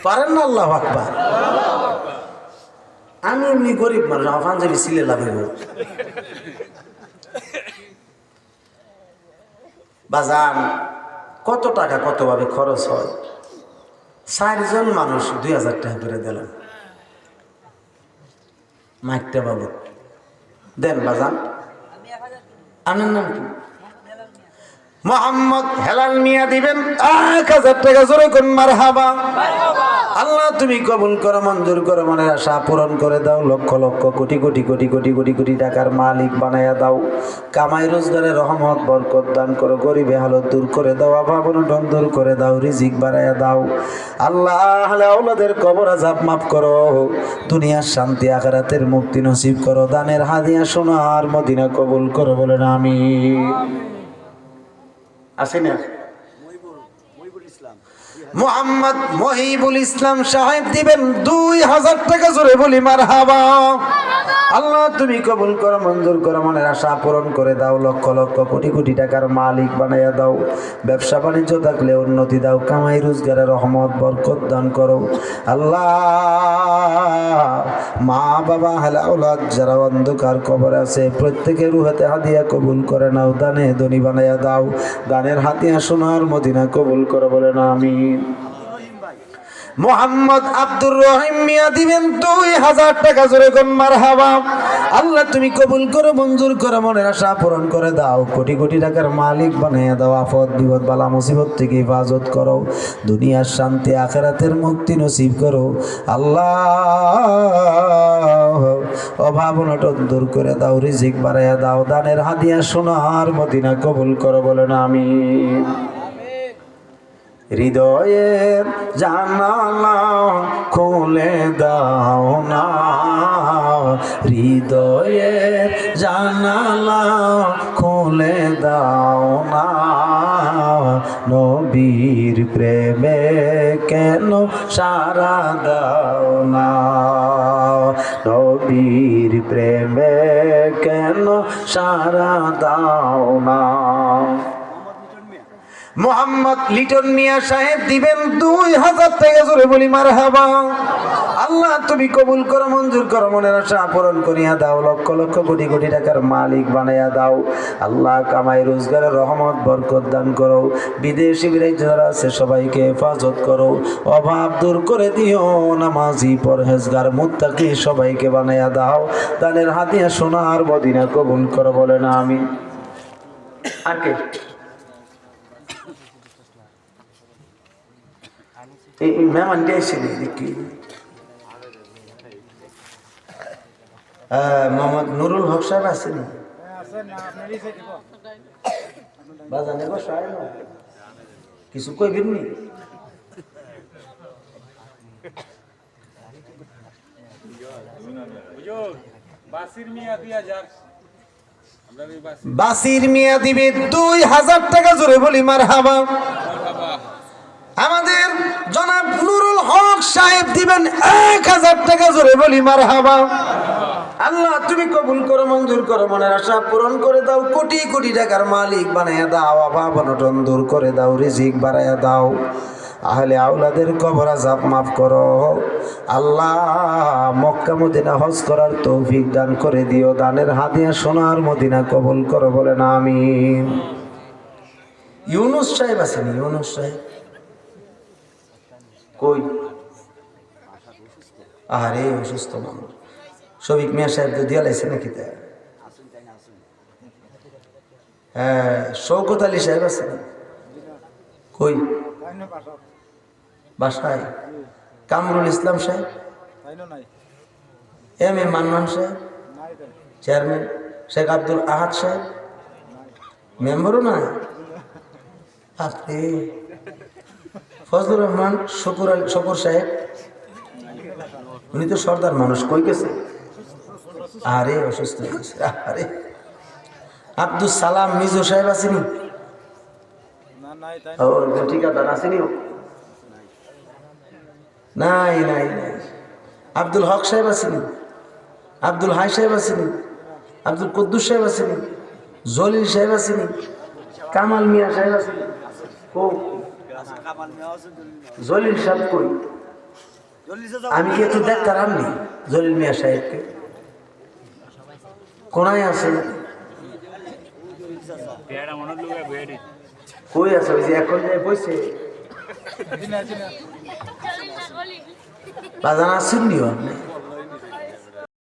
পারেন না? আল্লাহু আকবার। আমি এমনি গরিব মানুষ, আমার পাঞ্জাবি সিলে লাভ হইব। বাজান কত টাকা কতভাবে খরচ হয়। 4 জন মানুষ 2000 টাকা করে দিলাম মাইকটা বাবদ। দেন বাজান। আনার নাম কি? মোহাম্মদ হেলাল মিয়া দিবেন 1000 টাকা। জোরে কোন মারহাবা। আল্লাহ তুমি কবুল করো, মঞ্জুর করো, মনের আশা পূরণ করে দাও। লক্ষ লক্ষ কোটি কোটি কোটি কোটি কোটি কোটি টাকার মালিক বানায়া দাও। কামাই রোজগারে রহমত বরকত দান করো। গরিবে হালত দূর করে দাও, অভাব অনটন দূর করে দাও, রিজিক বাড়ায়া দাও। আল্লাহ আওলাদের কবর আযাব মাফ করো, দুনিয়ার শান্তি আখিরাতের মুক্তি নসিব করো। দানের হাদিয়া সোনার মদিনা কবুল করো, বলেন আমিন। আসেন না মোহাম্মদ মহিবুল ইসলাম সাহেব দিবেন 2000 টাকা। জোরে বলি মারহাবা। আল্লাহ তুমি কবুল করো, মঞ্জুর করো, মনের আশা পূরণ করে দাও। লক্ষ লক্ষ কোটি কোটি টাকার মালিক বানাইয়া দাও। ব্যবসা বাণিজ্য থাকলে উন্নতি দাও, কামাই রোজগারে রহমত বরকত দান করো। আল্লাহ মা বাবা হালা আওলাদ যারা অন্ধকার কবরে আছে প্রত্যেকের রুহাতে হাদিয়া কবুল করে নাও। দানে ধনী বানাইয়া দাও, দানের হাতিয়া সোনার মদিনা কবুল করো, বলে না আমিন। মোহাম্মদ আব্দুর রহিম মিয়া দিবেন 2000 টাকা। জোরে কোন মারহাবা। আল্লাহ তুমি কবুল করো, মঞ্জুর করো, মনের আশা পূরণ করে দাও। কোটি কোটি টাকার মালিক বানিয়ে দাও। আফত বিপদ বালা মুসিবত থেকে হেফাজত করো। দুনিয়ার শান্তি আখিরাতের মুক্তি নসিব করো। আল্লাহ অভাব অনটন দূর করে দাও, রিজিক বাড়াইয়া দাও। দানের হাদিয়া সোনার মদিনা কবুল করো, বলে না আমিন। হৃদয়ের জানালা খুলে দাও না, হৃদয়ের জানালা খুলে দাও না। নবীর প্রেমে কেন সারা দাও না, নবীর প্রেমে কেন সারা দাও না। মোহাম্মদ লিটন মিয়া সাহেব দিবেন 2000 টাকা। জোরে বলি মারহাবা। আল্লাহ তুমি কবুল করো, মঞ্জুর করো, মনের আশা পূরণ করিয়া দাও। লক্ষ লক্ষ কোটি কোটি টাকার মালিক বানাইয়া দাও। আল্লাহ কামাই রোজগারের রহমত বরকত দান করো। বিদেশি বিদেশি যারা আছে সবাইকে হেফাজত করো। অভাব দূর করে দিও। নামাজি পরহেজগার মুত্তাকি সবাইকে বানাইয়া দাও। দানের হাতিয়া সোনার মদিনা কবুল করো, বলে না আমিন। আর কে? এই মেহমান দিয়েছে দেখি মোহাম্মদ নুরুল হক সাহেব আছেন? বাজানে বসায় না কিছু কইবেন নি? বাসির মিয়া দিবে 2000 টাকা। জোরে বলি মারহাবা। আমাদের জনাব নুরুল হক সাহেব দিবেন 1000 টাকা। জোরে বলি মারহাবা। আল্লাহ তুমি কবুল করো, মঞ্জুর করো, মনের আশা পূরণ করে দাও। কোটি কোটি টাকার মালিক বানাইয়া দাও। অভাব অনটন দূর করে দাও, রিজিক বাড়াইয়া দাও। আহলে আওলাদের কবর আযাব মাফ করো। আল্লাহ মক্কা মদিনা হজ করার তৌফিক দান করে দিও। দানের হাদিয়া সোনার মদিনা কবুল করো, বলে না আমিন। ইউনুস সাহেব আছেন? ইউনুস সাহেব কই? আরে অসুস্থ মানুষ। শফিক মিয়া সাহেব তো দিয়া লাইছে নাকি? হ্যাঁ, শওকত আলী সাহেব আছেন? কই? বাসায়। কামরুল ইসলাম সাহেব? এম এ মান্নান সাহেব চেয়ারম্যান? শেখ আব্দুল আহাদ সাহেব মেম্বারও না? আপনি ফজলুর রহমান শকুর সাহেব? উনি তো সর্দার মানুষ, কই গেছে? আরে অসুস্থ হয়ে গেছে। আরে আব্দুল সালাম মিজু সাহেব আসেনি? ঠিকাদার আসেনি? নাই নাই নাই। আব্দুল হক সাহেব আসেনি? আব্দুল হাই সাহেব আসেনি? আব্দুল কুদ্দুস সাহেব আসেনি? জলিল সাহেব আসেনি? কামাল মিয়া সাহেব আসেনি? জলিল সাহেব কই? আমি কি একটু দেখতাম আমনি জলিল মিয়া সাহেবকে কোনায় আছে কই আছে ওই যে এখন যে বসে বাজান আসেননি আপনি